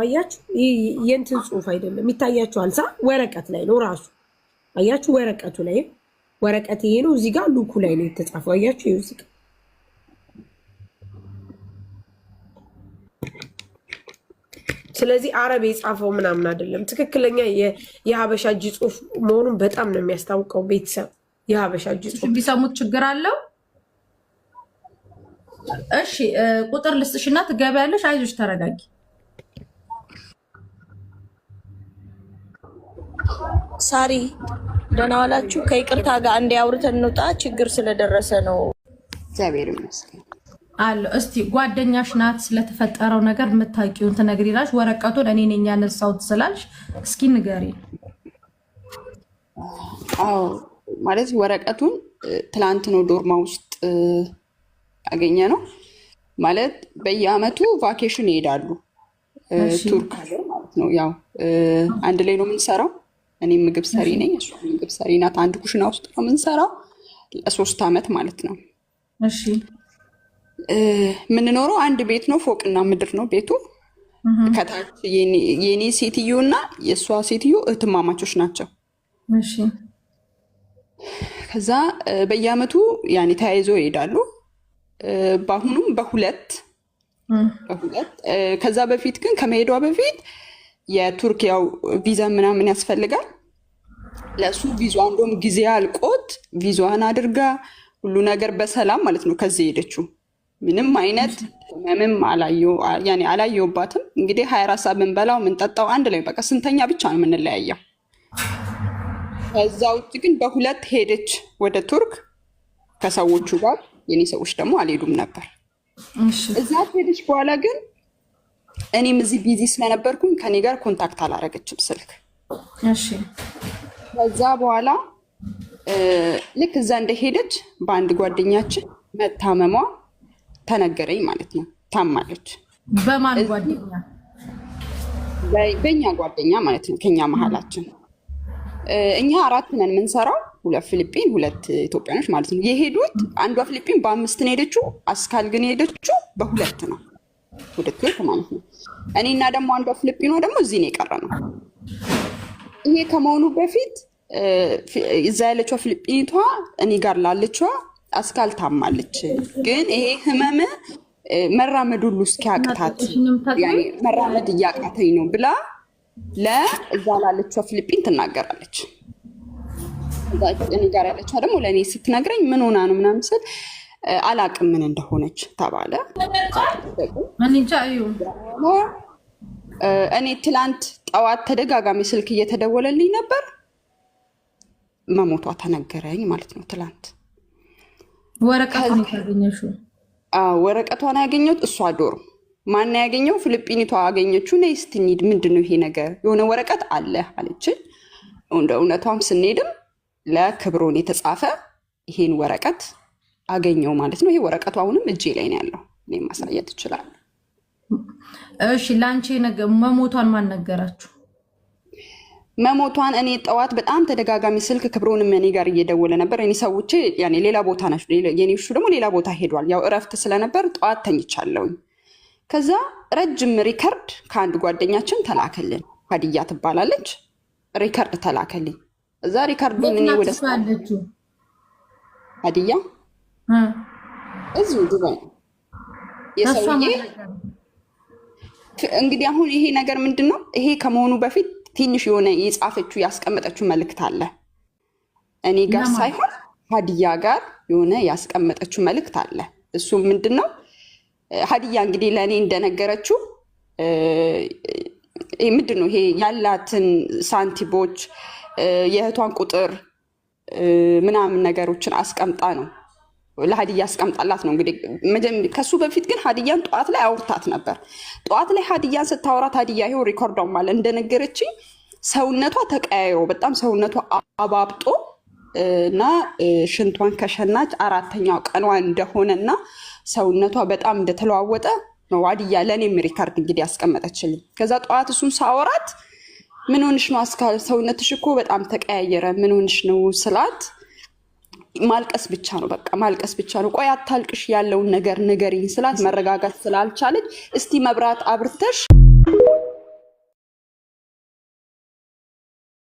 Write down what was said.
አያችሁ የእንትን ጽሁፍ አይደለም ይታያችኋል ሳ ወረቀት ላይ ነው ራሱ አያችሁ ወረቀቱ ላይ ወረቀት ይሄ ነው እዚህ ጋር ሉኩ ላይ ነው የተጻፈው አያችሁ ይሄ እዚህ ስለዚህ አረብ የጻፈው ምናምን አይደለም ትክክለኛ የሀበሻ እጅ ጽሁፍ መሆኑን በጣም ነው የሚያስታውቀው ቤተሰብ የሀበሻ እጅ ጽሁፍ ቢሰሙት ችግር አለው እሺ ቁጥር ልስጥሽና ትገቢያለሽ አይዞሽ ተረጋጊ ሳሪ ደህና ዋላችሁ ከይቅርታ ጋር አንዴ አውርተን እንውጣ ችግር ስለደረሰ ነው እግዚአብሔር ይመስገን አለ እስቲ ጓደኛሽ ናት ስለተፈጠረው ነገር የምታውቂውን ትነግሪናለሽ ወረቀቱን እኔ ነኝ ያነሳሁት ስላልሽ እስኪ ንገሪ አዎ ማለት ወረቀቱን ትላንት ነው ዶርማ ውስጥ አገኘ ነው ማለት በየአመቱ ቫኬሽን ይሄዳሉ ቱርክ ማለት ነው ያው አንድ ላይ ነው የምንሰራው እኔ ምግብ ሰሪ ነኝ እሱ ምግብ ሰሪ ናት አንድ ኩሽና ውስጥ ነው የምንሰራው ለ3 አመት ማለት ነው እሺ ምንኖረው አንድ ቤት ነው ፎቅና ምድር ነው ቤቱ ከታች የኔ ሴትዮና የሷ ሴትዮ እህትማማቾች ናቸው እሺ ከዛ በየአመቱ ያኔ ተያይዞ ይሄዳሉ ባሁኑም በሁለት ከዛ በፊት ግን ከመሄዷ በፊት የቱርክ ያው ቪዛ ምናምን ያስፈልጋል ለሱ ቪዛ እንደውም ጊዜ አልቆት ቪዛዋን አድርጋ ሁሉ ነገር በሰላም ማለት ነው ከዚህ ሄደችው ምንም አይነት ምንም አላየውባትም እንግዲህ 24 ሰዓት ምንበላው ምንጠጣው አንድ ላይ በቃ ስንተኛ ብቻ ነው የምንለያየው ከዛ ውጭ ግን በሁለት ሄደች ወደ ቱርክ ከሰዎቹ ጋር የኔ ሰዎች ደግሞ አልሄዱም ነበር እዛ ሄደች በኋላ ግን እኔም እዚህ ቢዚ ስለነበርኩኝ ከኔ ጋር ኮንታክት አላረገችም ስልክ እሺ ከዛ በኋላ ልክ እዛ እንደሄደች በአንድ ጓደኛችን መታመሟ ተነገረኝ ማለት ነው ታማለች በማን ጓደኛ በእኛ ጓደኛ ማለት ነው ከኛ መሀላችን እኛ 4 ነን የምንሰራው 2 ፊሊፒን 2 ኢትዮጵያኖች ማለት ነው የሄዱት አንዷ ፊሊፒን በ5 ነው ሄደችው አስካል ግን ሄደችው በ2 ነው ወደ ቱርክ ማለት ነው እኔና ደግሞ አንዷ ፊሊፒኖ ደግሞ እዚህ ነው የቀረነው ይሄ ከመሆኑ በፊት እዛ ያለችው ፊሊፒኒቷ እኔ ጋር ላለችው አስካል ታማለች ግን ይሄ ህመም መራመድ ሁሉ እስኪያቅታት ያኔ መራመድ እያቃተኝ ነው ብላ ለዛ ላለችው ፊሊፒን ትናገራለች እኔ ጋር ያለችው ደግሞ ለኔ ስትነግረኝ ምን ሆና ነው ምናምን ስል አላቅም ምን እንደሆነች ተባለ እኔ ትላንት ጠዋት ተደጋጋሚ ስልክ እየተደወለልኝ ነበር መሞቷ ተነገረኝ ማለት ነው ትላንት ወረቀቱን ያገኘሽው ወረቀቷን ያገኘሁት እሷ ዶር ማን ያገኘው ፊሊፒኒቷ አገኘችው ነይ እስቲ እንሂድ ምንድነው ይሄ ነገር የሆነ ወረቀት አለ አለች እውነቷም ስንሄድም ለክብሮን የተጻፈ ይሄን ወረቀት አገኘው ማለት ነው ይሄ ወረቀቱ አሁንም እጄ ላይ ነው ያለው እኔ ማሳየት ይችላል እሺ ላንቺ ነገር መሞቷን ማን ነገራችሁ መሞቷን እኔ ጠዋት በጣም ተደጋጋሚ ስልክ ክብሮንም እኔ ጋር እየደወለ ነበር እኔ ሰዎች ያኔ ሌላ ቦታ ናቸው የኔሹ ደግሞ ሌላ ቦታ ሄዷል ያው እረፍት ስለነበር ጠዋት ተኝቻለሁ ከዛ ረጅም ሪከርድ ከአንድ ጓደኛችን ተላከልን ሀዲያ ትባላለች ሪከርድ ተላከልኝ እዛ ሪከርዱን እኔ ወደ ሀዲያ እዚሁ ዱባይ የሰውዬ እንግዲህ አሁን ይሄ ነገር ምንድነው ይሄ ከመሆኑ በፊት ትንሽ የሆነ የጻፈችው ያስቀመጠችው መልእክት አለ እኔ ጋር ሳይሆን ሀዲያ ጋር የሆነ ያስቀመጠችው መልእክት አለ እሱ ምንድነው ሀዲያ እንግዲህ ለኔ እንደነገረችው ምንድነው ይሄ ያላትን ሳንቲቦች የእህቷን ቁጥር ምናምን ነገሮችን አስቀምጣ ነው ለሀዲያ አስቀምጣላት ነው እንግዲህ ከሱ በፊት ግን ሀዲያን ጧት ላይ አውርታት ነበር ጧት ላይ ሀዲያን ስታወራት ሀዲያ ይሄው ሪኮርዳው ማለት እንደነገረችኝ ሰውነቷ ተቀያይሮ በጣም ሰውነቷ አባብጦ እና ሽንቷን ከሸናች 4ኛው ቀኗ እንደሆነና ሰውነቷ በጣም እንደተለዋወጠ ነው ሀዲያ ለኔም ሪከርድ እንግዲህ ያስቀመጠችልኝ ከዛ ጧት እሱን ሳወራት ምን ሆንሽ ነው አስካል ሰውነትሽ እኮ በጣም ተቀያየረ ምን ሆንሽ ነው ስላት ማልቀስ ብቻ ነው በቃ ማልቀስ ብቻ ነው ቆይ አታልቅሽ ያለውን ነገር ንገሪኝ ስላት መረጋጋት ስላልቻለች እስቲ መብራት አብርተሽ